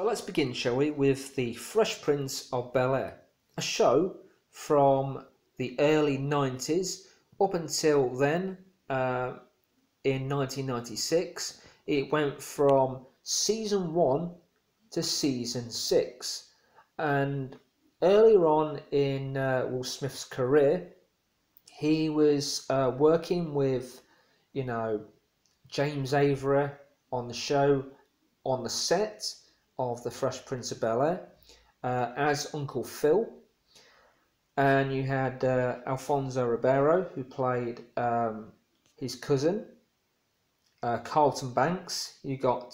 Let's begin, shall we, with the Fresh Prince of Bel-Air, a show from the early 90s up until then. In 1996, it went from season 1 to season 6, and earlier on in Will Smith's career, he was working with, James Avery on the show, on the set of The Fresh Prince of Bel-Air, as Uncle Phil. And you had Alfonso Ribeiro, who played his cousin, Carlton Banks. You got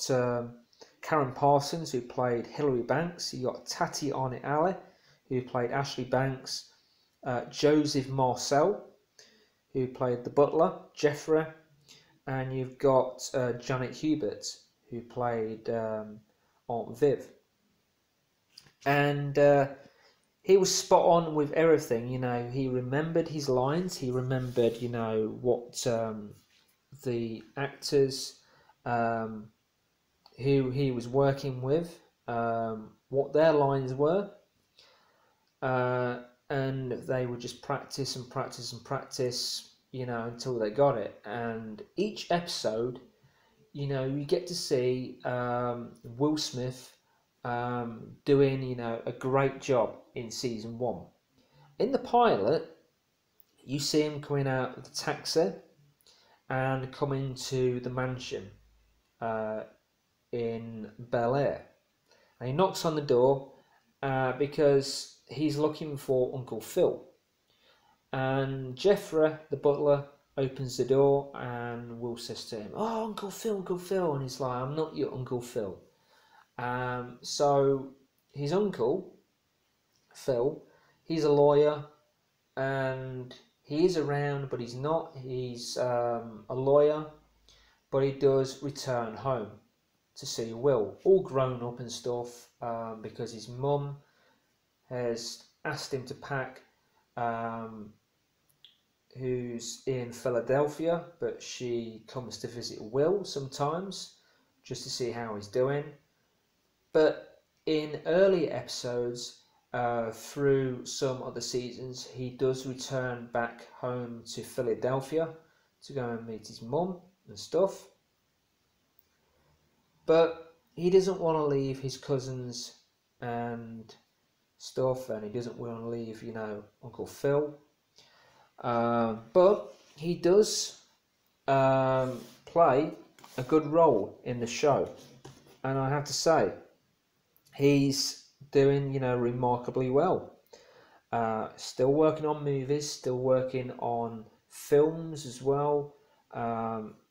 Karen Parsons, who played Hilary Banks. You got Tatiana Ali, who played Ashley Banks. Joseph Marcel, who played the butler, Jeffrey. And you've got Janet Hubert, who played Aunt Viv. And he was spot on with everything. He remembered his lines. He remembered, what the actors who he was working with, what their lines were. And they would just practice and practice and practice, until they got it. And each episode, you get to see Will Smith doing, a great job in season 1. In the pilot, you see him coming out of the taxi and coming to the mansion in Bel-Air. And he knocks on the door because he's looking for Uncle Phil. And Jeffrey, the butler, opens the door, and Will says to him, "Oh, Uncle Phil, Uncle Phil." And he's like, "I'm not your Uncle Phil." So his uncle, Phil, he's a lawyer, and he is around, but he's not. He's a lawyer, but he does return home to see Will, all grown up and stuff, because his mum has asked him to pack, who's in Philadelphia, but she comes to visit Will sometimes just to see how he's doing. But in early episodes, through some other seasons, he does return back home to Philadelphia to go and meet his mum and stuff. But he doesn't want to leave his cousins and stuff, and he doesn't want to leave, Uncle Phil. But he does play a good role in the show, and I have to say, he's doing, remarkably well. Still working on movies, still working on films as well.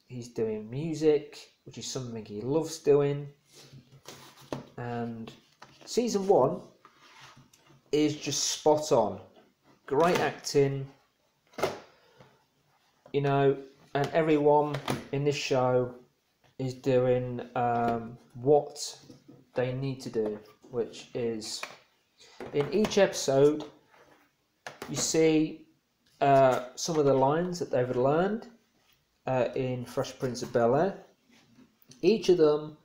He's doing music, which is something he loves doing. And season 1 is just spot on. Great acting, and everyone in this show is doing what they need to do, which is, in each episode, you see some of the lines that they've learned in Fresh Prince of Bel-Air. Each of them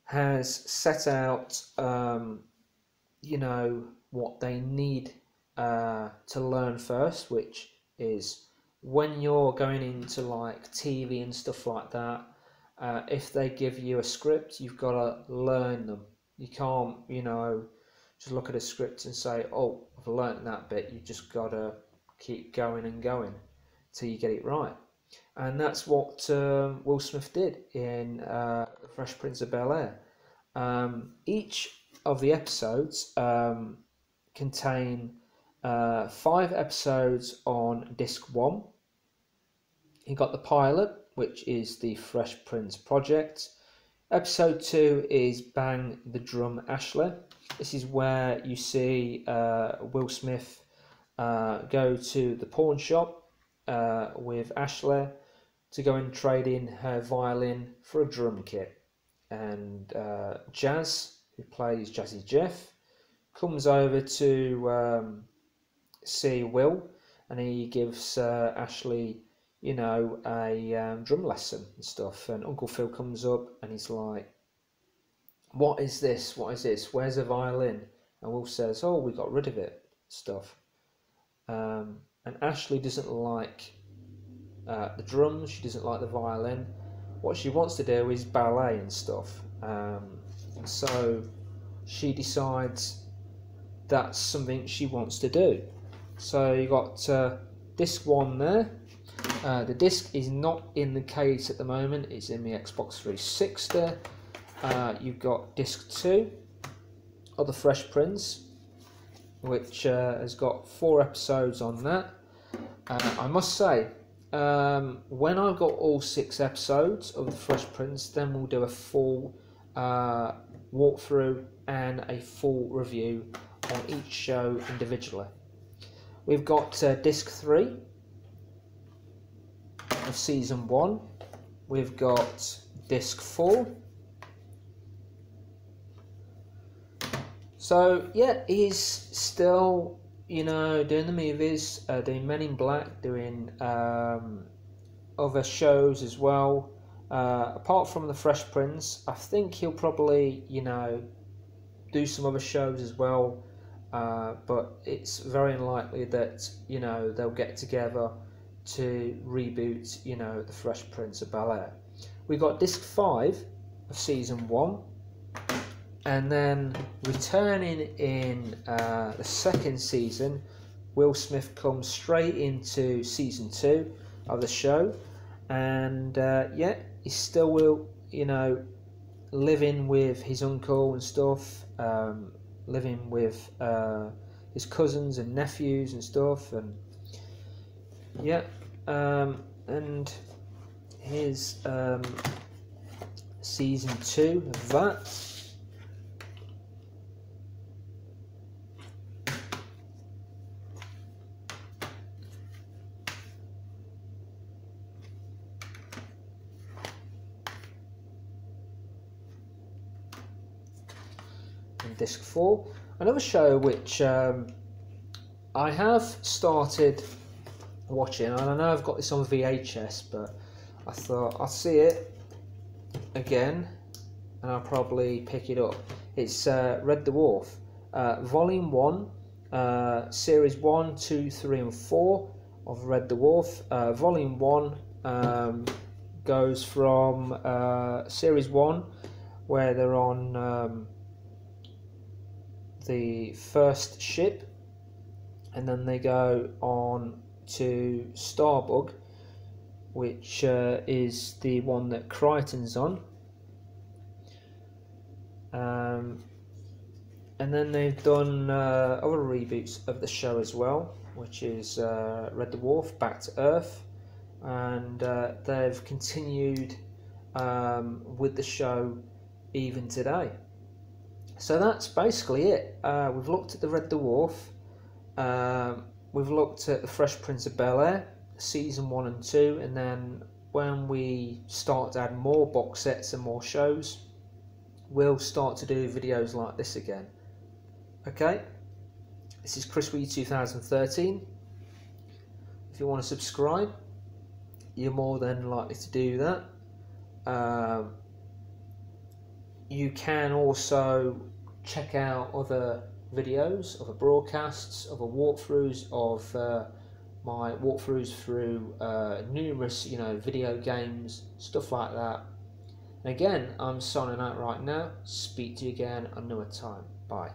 has set out, what they need to learn first, which is, when you're going into like TV and stuff like that, if they give you a script, you've got to learn them. You can't, just look at a script and say, "Oh, I've learnt that bit." You just got to keep going and going till you get it right. And that's what Will Smith did in The Fresh Prince of Bel-Air. Each of the episodes contain 5 episodes on disc 1. You got the pilot, which is the Fresh Prince Project. Episode 2 is Bang the Drum Ashley. This is where you see Will Smith go to the pawn shop with Ashley to go and trade in her violin for a drum kit. And Jazz, who plays Jazzy Jeff, comes over to see Will, and he gives Ashley, a drum lesson and stuff. And Uncle Phil comes up and he's like, what is this? What is this? Where's a violin? And Will says, oh, we got rid of it, stuff. And Ashley doesn't like the drums, she doesn't like the violin. What she wants to do is ballet and stuff. So she decides that's something she wants to do. So you got disc 1 there. The disc is not in the case at the moment, it's in the Xbox 360. You've got disc 2 of The Fresh Prince, which has got 4 episodes on that. I must say, when I've got all 6 episodes of The Fresh Prince, then we'll do a full walkthrough and a full review on each show individually. We've got disc 3 of season 1. We've got disc 4. So yeah, he's still, you know, doing the movies, doing Men in Black, doing other shows as well. Apart from The Fresh Prince, I think he'll probably, you know, do some other shows as well. But it's very unlikely that, you know, they'll get together to reboot, you know, The Fresh Prince of Bel-Air. We got disc 5 of season 1. And then returning in the 2nd season, Will Smith comes straight into season 2 of the show, and yeah, he still will, you know, living with his uncle and stuff, living with his cousins and nephews and stuff, and yeah, and his season 2 of that. Disc 4, another show which I have started watching, and I know I've got this on VHS, but I thought I'll see it again and I'll probably pick it up. It's Red Dwarf, Volume 1, Series 1, 2, 3 and 4 of Red Dwarf. Volume 1 goes from Series 1, where they're on the first ship, and then they go on to Starbug, which is the one that Crichton's on, and then they've done other reboots of the show as well, which is Red Dwarf, Back to Earth, and they've continued with the show even today. So that's basically it. We've looked at the Red Dwarf, we've looked at the Fresh Prince of Bel-Air, season 1 and 2, and then when we start to add more box sets and more shows, we'll start to do videos like this again. Okay, this is Chriswiiu2013. If you want to subscribe, you're more than likely to do that. You can also check out other videos, other broadcasts, other walkthroughs of my walkthroughs through numerous, you know, video games, stuff like that. And again, I'm signing out right now. Speak to you again another time. Bye.